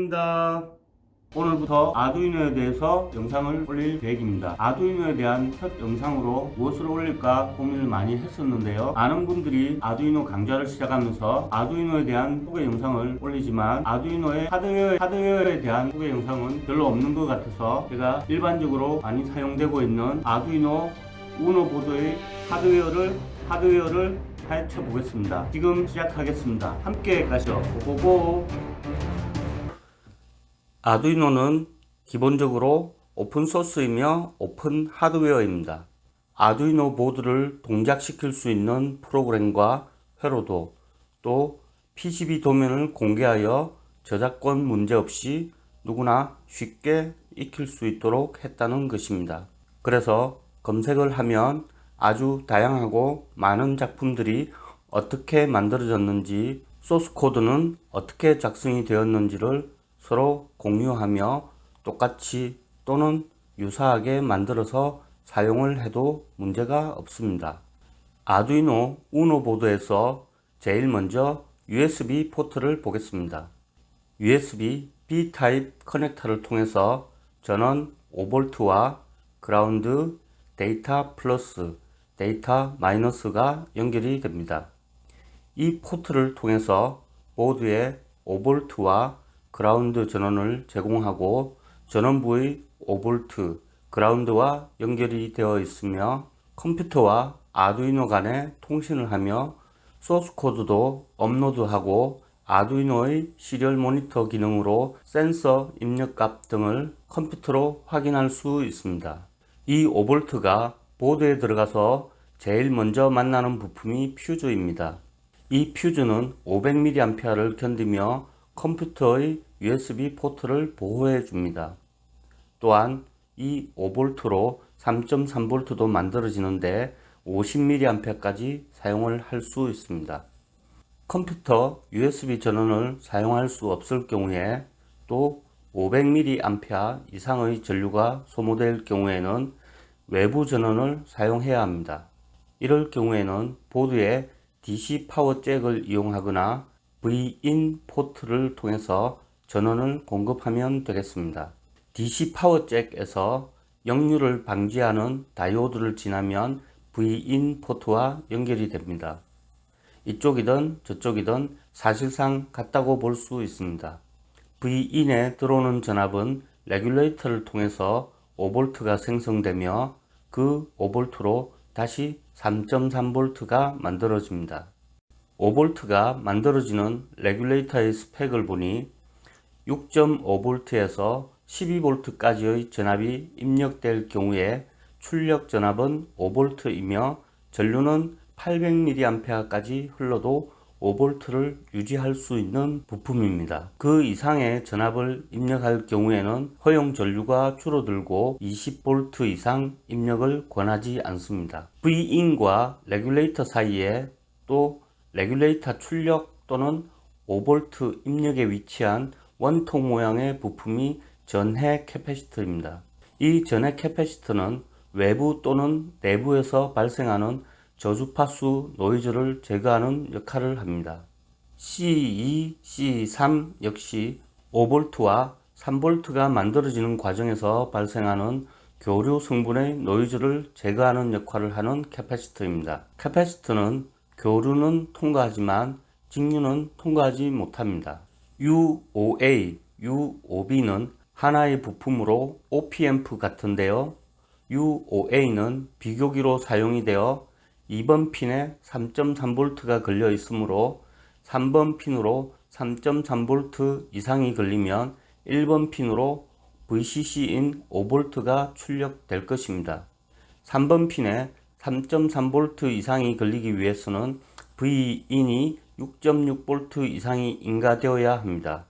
반갑습니다. 오늘부터 아두이노에 대해서 영상을 올릴 계획입니다. 아두이노에 대한 첫 영상으로 무엇을 올릴까 고민을 많이 했었는데요. 많은 분들이 아두이노 강좌를 시작하면서 아두이노에 대한 소개 영상을 올리지만 아두이노의 하드웨어에 대한 소개 영상은 별로 없는 것 같아서 제가 일반적으로 많이 사용되고 있는 아두이노 우노 보드의 하드웨어를 파헤쳐 보겠습니다. 지금 시작하겠습니다. 함께 가시죠. 고고고. 아두이노는 기본적으로 오픈소스이며 오픈 하드웨어입니다. 아두이노 보드를 동작시킬 수 있는 프로그램과 회로도 또 PCB 도면을 공개하여 저작권 문제없이 누구나 쉽게 익힐 수 있도록 했다는 것입니다. 그래서 검색을 하면 아주 다양하고 많은 작품들이 어떻게 만들어졌는지, 소스 코드는 어떻게 작성이 되었는지를 서로 공유하며 똑같이 또는 유사하게 만들어서 사용을 해도 문제가 없습니다. 아두이노 우노 보드에서 제일 먼저 USB 포트를 보겠습니다. USB B 타입 커넥터를 통해서 전원 5V와 그라운드, 데이터 플러스, 데이터 마이너스가 연결이 됩니다. 이 포트를 통해서 보드에 5V와 그라운드 전원을 제공하고 전원부의 5V 그라운드와 연결이 되어 있으며 컴퓨터와 아두이노 간에 통신을 하며 소스 코드도 업로드하고 아두이노의 시리얼 모니터 기능으로 센서 입력값 등을 컴퓨터로 확인할 수 있습니다. 이 5V가 보드에 들어가서 제일 먼저 만나는 부품이 퓨즈입니다. 이 퓨즈는 500mA를 견디며 컴퓨터의 USB 포트를 보호해 줍니다. 또한 이 5V로 3.3V도 만들어지는데 50mA까지 사용을 할 수 있습니다. 컴퓨터 USB 전원을 사용할 수 없을 경우에 또 500mA 이상의 전류가 소모될 경우에는 외부 전원을 사용해야 합니다. 이럴 경우에는 보드에 DC 파워 잭을 이용하거나 V-in 포트를 통해서 전원을 공급하면 되겠습니다. DC 파워 잭에서 역류를 방지하는 다이오드를 지나면 V-in 포트와 연결이 됩니다. 이쪽이든 저쪽이든 사실상 같다고 볼 수 있습니다. V-in에 들어오는 전압은 레귤레이터를 통해서 5V가 생성되며 그 5V로 다시 3.3V가 만들어집니다. 5V가 만들어지는 레귤레이터의 스펙을 보니 6.5V에서 12V까지의 전압이 입력될 경우에 출력 전압은 5V이며 전류는 800mA까지 흘러도 5V를 유지할 수 있는 부품입니다. 그 이상의 전압을 입력할 경우에는 허용 전류가 줄어들고 20V 이상 입력을 권하지 않습니다. V-in과 레귤레이터 사이에 또 레귤레이터 출력 또는 5V 입력에 위치한 원통 모양의 부품이 전해 캐패시터입니다. 이 전해 캐패시터는 외부 또는 내부에서 발생하는 저주파수 노이즈를 제거하는 역할을 합니다. C2, C3 역시 5V와 3V가 만들어지는 과정에서 발생하는 교류 성분의 노이즈를 제거하는 역할을 하는 캐패시터입니다. 캐패시터는 교류는 통과하지만 직류는 통과하지 못합니다. UOA, UOB는 하나의 부품으로 OP앰프 같은데요. UOA는 비교기로 사용이 되어 2번 핀에 3.3V가 걸려 있으므로 3번 핀으로 3.3V 이상이 걸리면 1번 핀으로 VCC인 5V가 출력될 것입니다. 3번 핀에 3.3V 이상이 걸리기 위해서는 V-in이 6.6V 이상이 인가되어야 합니다.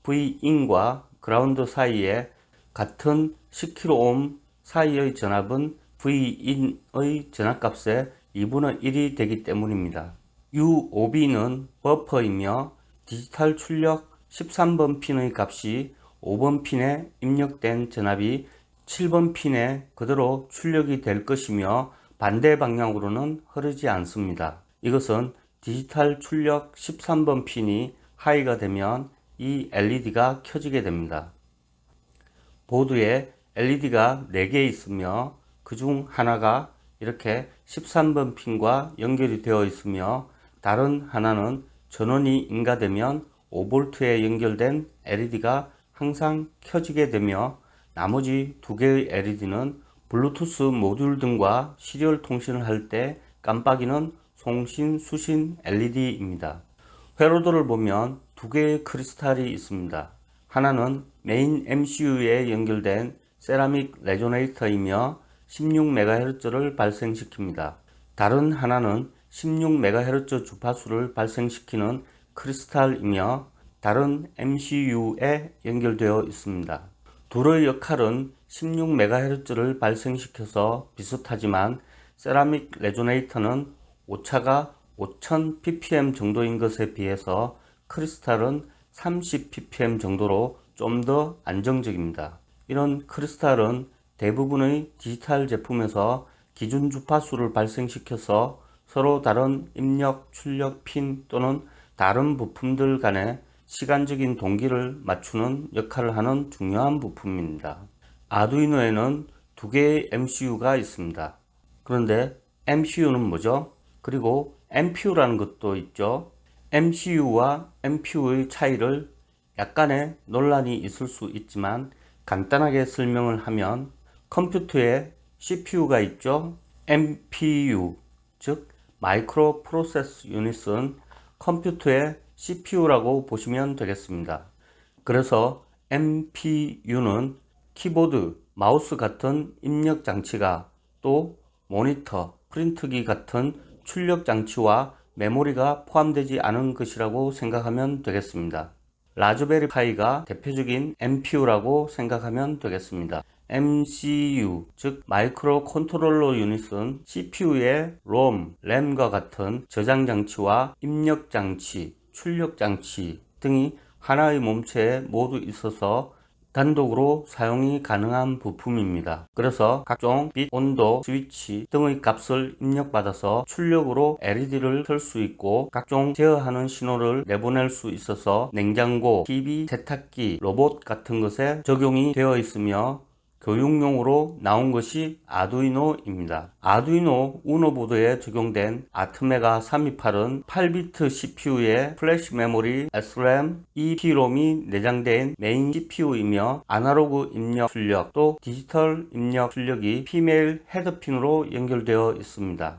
V-in과 그라운드 사이에 같은 10kΩ 사이의 전압은 V-in의 전압값의 2분의 1이 되기 때문입니다. UOB는 버퍼이며 디지털 출력 13번 핀의 값이 5번 핀에 입력된 전압이 7번 핀에 그대로 출력이 될 것이며 반대 방향으로는 흐르지 않습니다. 이것은 디지털 출력 13번 핀이 하이가 되면 이 LED가 켜지게 됩니다. 보드에 LED가 4개 있으며 그 중 하나가 이렇게 13번 핀과 연결이 되어 있으며 다른 하나는 전원이 인가되면 5V에 연결된 LED가 항상 켜지게 되며 나머지 2개의 LED는 블루투스 모듈 등과 시리얼 통신을 할 때 깜빡이는 송신, 수신 LED입니다. 회로도를 보면 2개의 크리스탈이 있습니다. 하나는 메인 MCU에 연결된 세라믹 레조네이터이며 16MHz를 발생시킵니다. 다른 하나는 16MHz 주파수를 발생시키는 크리스탈이며 다른 MCU에 연결되어 있습니다. 둘의 역할은 16MHz를 발생시켜서 비슷하지만 세라믹 레조네이터는 오차가 5000ppm 정도인 것에 비해서 크리스탈은 30ppm 정도로 좀 더 안정적입니다. 이런 크리스탈은 대부분의 디지털 제품에서 기준 주파수를 발생시켜서 서로 다른 입력, 출력 핀 또는 다른 부품들 간의 시간적인 동기를 맞추는 역할을 하는 중요한 부품입니다. 아두이노에는 2개의 MCU가 있습니다. 그런데 MCU는 뭐죠? 그리고 MPU라는 것도 있죠. MCU와 MPU의 차이를 약간의 논란이 있을 수 있지만 간단하게 설명을 하면 컴퓨터에 CPU가 있죠. MPU, 즉 마이크로 프로세스 유닛은 컴퓨터의 CPU라고 보시면 되겠습니다. 그래서 MPU는 키보드, 마우스 같은 입력 장치가 또 모니터, 프린트기 같은 출력 장치와 메모리가 포함되지 않은 것이라고 생각하면 되겠습니다. 라즈베리 파이가 대표적인 MPU라고 생각하면 되겠습니다. MCU, 즉 마이크로 컨트롤러 유닛은 CPU의 ROM, RAM과 같은 저장 장치와 입력 장치, 출력 장치 등이 하나의 몸체에 모두 있어서 단독으로 사용이 가능한 부품입니다. 그래서 각종 빛, 온도, 스위치 등의 값을 입력받아서 출력으로 LED를 켤 수 있고 각종 제어하는 신호를 내보낼 수 있어서 냉장고, TV, 세탁기, 로봇 같은 것에 적용이 되어 있으며 교육용으로 나온 것이 아두이노입니다. 아두이노 우노 보드에 적용된 아트메가 328은 8비트 CPU에 플래시 메모리, SRAM, EEPROM이 내장된 메인 CPU이며 아날로그 입력 출력 또 디지털 입력 출력이 피메일 헤드핀으로 연결되어 있습니다.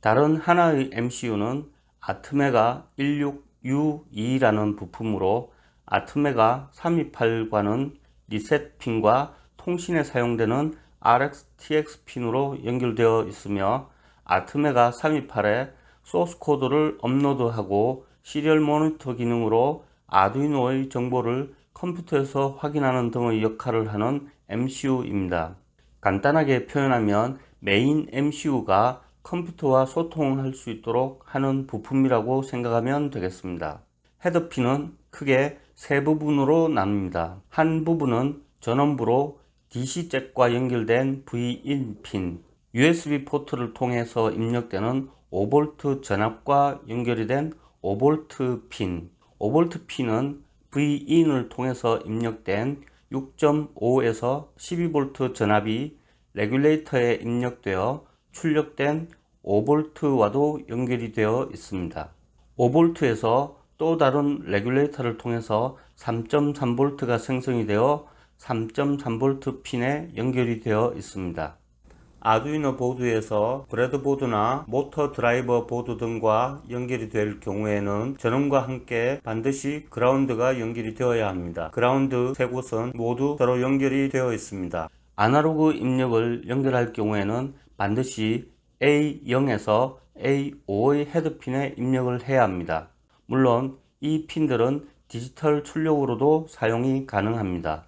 다른 하나의 MCU는 아트메가 16U2라는 부품으로 아트메가 328과는 리셋 핀과 통신에 사용되는 RxTx 핀으로 연결되어 있으며 아트메가 328에 소스 코드를 업로드하고 시리얼 모니터 기능으로 아두이노의 정보를 컴퓨터에서 확인하는 등의 역할을 하는 MCU입니다. 간단하게 표현하면 메인 MCU가 컴퓨터와 소통할 수 있도록 하는 부품이라고 생각하면 되겠습니다. 헤드핀은 크게 세 부분으로 나눕니다. 한 부분은 전원부로 DC잭과 연결된 V-in 핀, USB 포트를 통해서 입력되는 5V 전압과 연결이 된 5V 핀, 5V 핀은 V-in을 통해서 입력된 6.5에서 12V 전압이 레귤레이터에 입력되어 출력된 5V와도 연결이 되어 있습니다. 5V에서 또 다른 레귤레이터를 통해서 3.3V가 생성이 되어 3.3V 핀에 연결이 되어 있습니다. 아두이노 보드에서 브레드보드나 모터 드라이버 보드 등과 연결이 될 경우에는 전원과 함께 반드시 그라운드가 연결이 되어야 합니다. 그라운드 세 곳은 모두 서로 연결이 되어 있습니다. 아날로그 입력을 연결할 경우에는 반드시 A0에서 A5의 헤드핀에 입력을 해야 합니다. 물론 이 핀들은 디지털 출력으로도 사용이 가능합니다.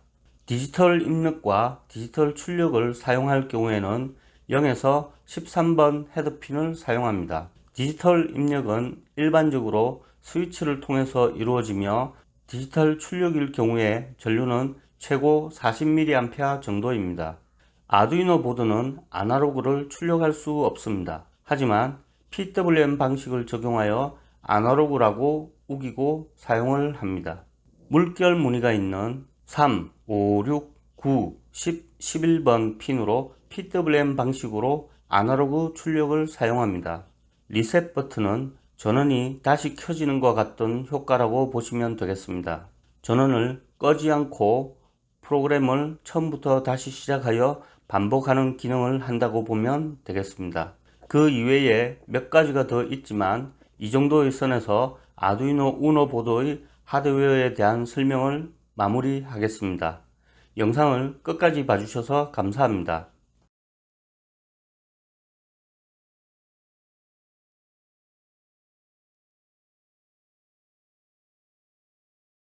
디지털 입력과 디지털 출력을 사용할 경우에는 0에서 13번 헤드핀을 사용합니다. 디지털 입력은 일반적으로 스위치를 통해서 이루어지며 디지털 출력일 경우에 전류는 최고 40mA 정도입니다. 아두이노 보드는 아날로그를 출력할 수 없습니다. 하지만 PWM 방식을 적용하여 아날로그라고 우기고 사용을 합니다. 물결 무늬가 있는 3, 5, 6, 9, 10, 11번 핀으로 PWM 방식으로 아날로그 출력을 사용합니다. 리셋 버튼은 전원이 다시 켜지는 것 같던 효과라고 보시면 되겠습니다. 전원을 꺼지 않고 프로그램을 처음부터 다시 시작하여 반복하는 기능을 한다고 보면 되겠습니다. 그 이외에 몇 가지가 더 있지만 이 정도의 선에서 아두이노 우노 보드의 하드웨어에 대한 설명을 마무리하겠습니다. 영상을 끝까지 봐주셔서 감사합니다.